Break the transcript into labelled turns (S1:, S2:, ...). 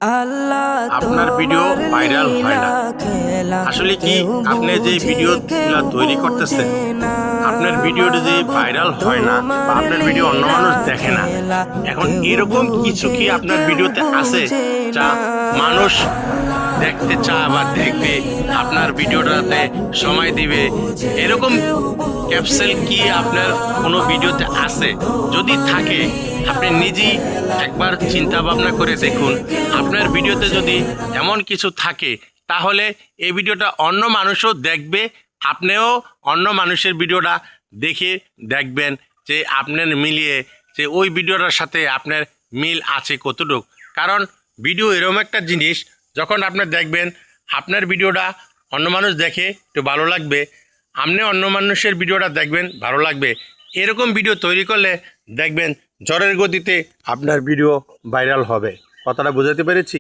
S1: আপনার video viral হয় না। আসলে কি আপনি যে ভিডিওগুলো তৈরি করতেছেন, আপনার ভিডিওটা যে ভাইরাল হয় না বা আপনার ভিডিও অন্য মানুষ দেখে না, এখন এরকম কিছু কি আপনার ভিডিওতে আছে যা মানুষ দেখতে চায় বা দেখবে, আপনার ভিডিওটাতে সময় দিবে, এরকম ক্যাপসুল কি আপনার কোনো ভিডিওতে আছে? যদি থাকে আপনি নিজেই একবার চিন্তা ভাবনা করে দেখুন। আপনার ভিডিওতে যদি এমন কিছু থাকে তাহলে এই ভিডিওটা অন্য মানুষও দেখবে, আপনিও অন্য মানুষের ভিডিওটা দেখে দেখবেন যে আপনার মিলিয়ে যে ওই ভিডিওটার সাথে আপনার মিল আছে কতটুকু। কারণ ভিডিও এরকম একটা জিনিস, যখন আপনার দেখবেন আপনার ভিডিওটা অন্য মানুষ দেখে একটু ভালো লাগবে, আপনি অন্য মানুষের ভিডিওটা দেখবেন ভালো লাগবে। এরকম ভিডিও তৈরি করলে দেখবেন ঝড়ের গতিতে আপনার ভিডিও ভাইরাল হবে। কথাটা বোঝাতে পেরেছি?